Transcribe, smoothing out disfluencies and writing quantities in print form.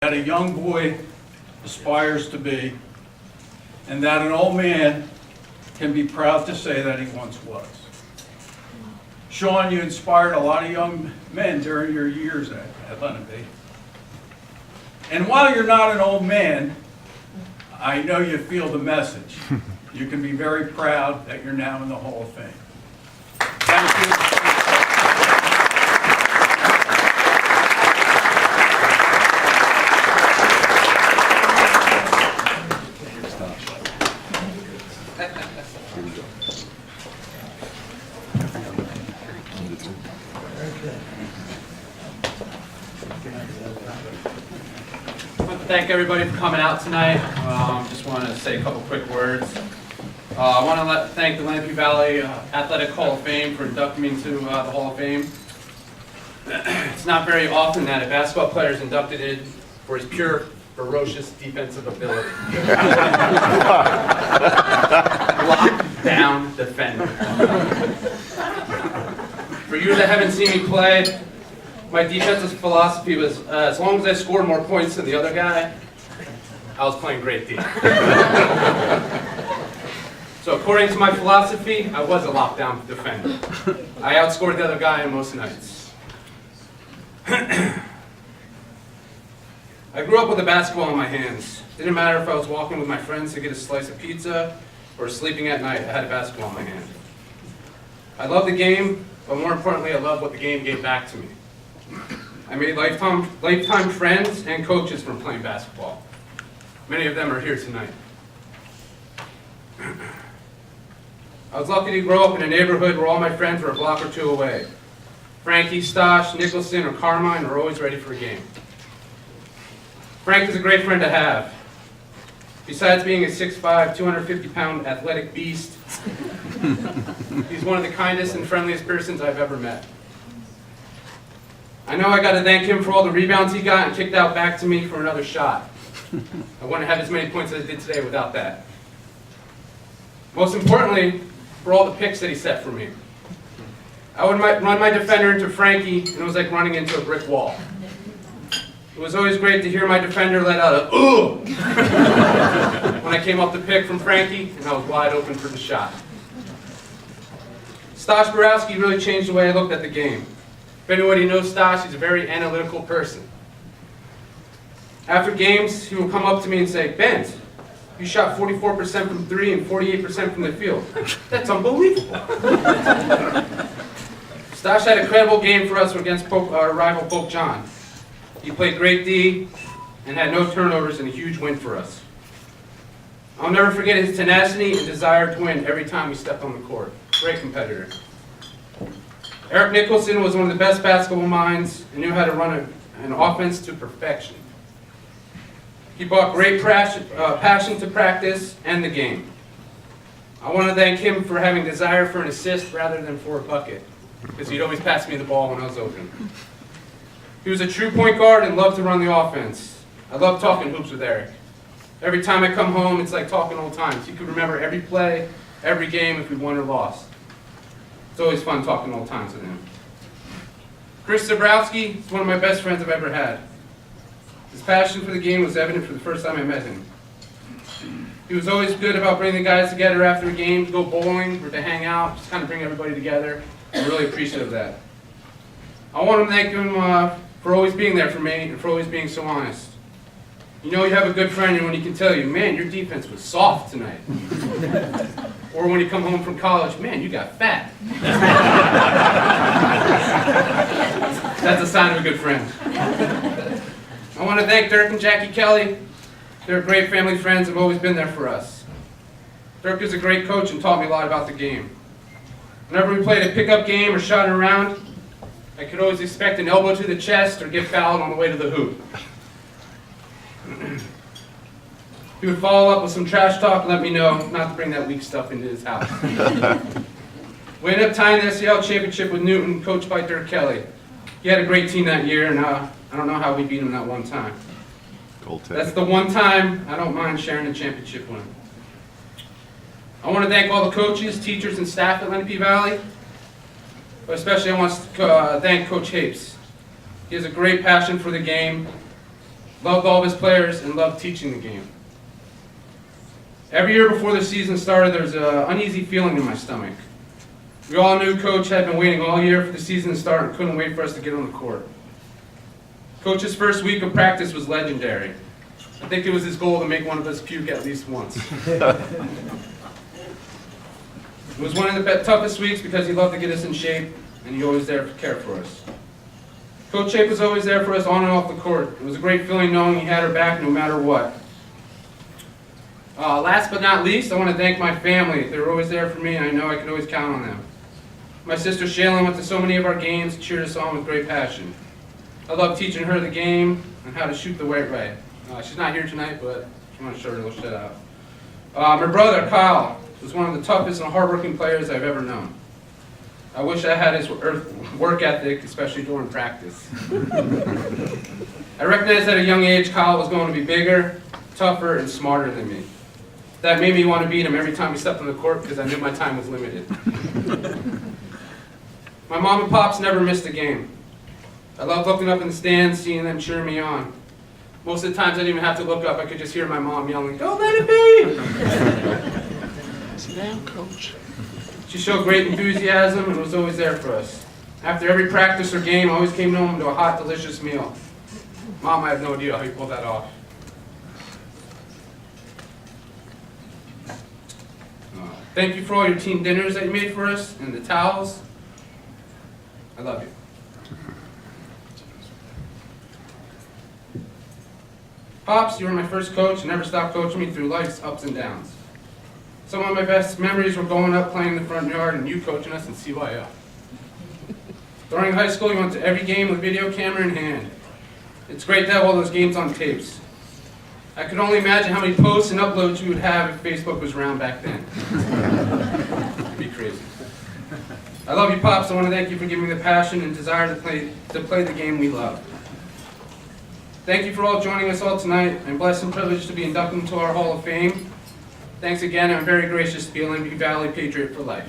that a young boy aspires to be, and that an old man can be proud to say that he once was. Sean, you inspired a lot of young men during your years at Lenape. And while you're not an old man, I know you feel the message. You can be very proud that you're now in the Hall of Fame. Thank you. Thank everybody for coming out tonight. Just want to say a couple quick words. I want to thank the Lenape Valley Athletic Hall of Fame for inducting me into the Hall of Fame. It's not very often that a basketball player is inducted in for his pure, ferocious defensive ability. Lockdown defender. For you that haven't seen me play, my defensive philosophy was as long as I scored more points than the other guy, I was playing great D. So according to my philosophy, I was a lockdown defender. I outscored the other guy on most nights. I grew up with a basketball in my hands. Didn't matter if I was walking with my friends to get a slice of pizza or sleeping at night, I had a basketball in my hand. I love the game, but more importantly, I love what the game gave back to me. I made lifetime friends and coaches from playing basketball. Many of them are here tonight. I was lucky to grow up in a neighborhood where all my friends were a block or two away. Frankie, Stosh, Nicholson, or Carmine were always ready for a game. Frank is a great friend to have. Besides being a 6'5", 250-pound athletic beast, he's one of the kindest and friendliest persons I've ever met. I know I got to thank him for all the rebounds he got and kicked out back to me for another shot. I wouldn't have as many points as I did today without that. Most importantly, for all the picks that he set for me. I would run my defender into Frankie, and it was like running into a brick wall. It was always great to hear my defender let out a "ooh" when I came off the pick from Frankie, and I was wide open for the shot. Stosh Borowski really changed the way I looked at the game. If anybody knows Stosh, he's a very analytical person. After games, he would come up to me and say, "Benz, you shot 44% from three and 48% from the field. That's unbelievable." Stosh had a credible game for us against our rival Pope John. He played great D and had no turnovers and a huge win for us. I'll never forget his tenacity and desire to win every time he stepped on the court. Great competitor. Eric Nicholson was one of the best basketball minds and knew how to run an offense to perfection. He brought great passion to practice and the game. I want to thank him for having desire for an assist rather than for a bucket, because he'd always pass me the ball when I was open. He was a true point guard and loved to run the offense. I love talking hoops with Eric. Every time I come home, it's like talking old times. He could remember every play, every game if we won or lost. It's always fun talking old times with him. Chris Zabrowski is one of my best friends I've ever had. His passion for the game was evident from the first time I met him. He was always good about bringing the guys together after a game to go bowling or to hang out, just kind of bring everybody together. I'm really appreciative of that. I want to thank him for always being there for me and for always being so honest. You know you have a good friend when he can tell you, "Man, your defense was soft tonight." Or when you come home from college, "Man, you got fat." That's a sign of a good friend. I want to thank Dirk and Jackie Kelly. They're great family friends and have always been there for us. Dirk is a great coach and taught me a lot about the game. Whenever we played a pickup game or shot around, I could always expect an elbow to the chest or get fouled on the way to the hoop. He would follow up with some trash talk and let me know not to bring that weak stuff into his house. We ended up tying the SEL championship with Newton, coached by Dirk Kelly. He had a great team that year, and I don't know how we beat him that one time. That's the one time I don't mind sharing a championship win. I want to thank all the coaches, teachers, and staff at Lenape Valley, but especially I want to thank Coach Hapes. He has a great passion for the game. loved all of his players, and loved teaching the game. Every year before the season started, there was an uneasy feeling in my stomach. We all knew Coach had been waiting all year for the season to start and couldn't wait for us to get on the court. Coach's first week of practice was legendary. I think it was his goal to make one of us puke at least once. It was one of the toughest weeks because he loved to get us in shape, and he always there to care for us. Coach Shape was always there for us on and off the court. It was a great feeling knowing he had our back no matter what. Last but not least, I want to thank my family. They were always there for me, and I know I could always count on them. My sister Shaylin went to so many of our games, cheered us on with great passion. I love teaching her the game and how to shoot the weight right. She's not here tonight, but I want to show her a little shit out. My brother, Kyle, was one of the toughest and hardworking players I've ever known. I wish I had his work ethic, especially during practice. I recognized at a young age Kyle was going to be bigger, tougher, and smarter than me. That made me want to beat him every time he stepped on the court because I knew my time was limited. My mom and pops never missed a game. I loved looking up in the stands, seeing them cheering me on. Most of the times I didn't even have to look up, I could just hear my mom yelling, "Go Lenape!" Sit down, coach. She showed great enthusiasm and was always there for us. After every practice or game, I always came home to a hot, delicious meal. Mom, I have no idea how you pulled that off. Thank you for all your team dinners that you made for us and the towels. I love you. Pops, you were my first coach and never stopped coaching me through life's ups and downs. Some of my best memories were going up playing in the front yard and you coaching us in CYO. During high school, you went to every game with video camera in hand. It's great to have all those games on tapes. I could only imagine how many posts and uploads you would have if Facebook was around back then. It'd be crazy. I love you, Pops. I want to thank you for giving me the passion and desire to play the game we love. Thank you for all joining us all tonight. I'm blessed and privileged to be inducted into our Hall of Fame. Thanks again. I'm very gracious to be a Lenape Valley Patriot for life.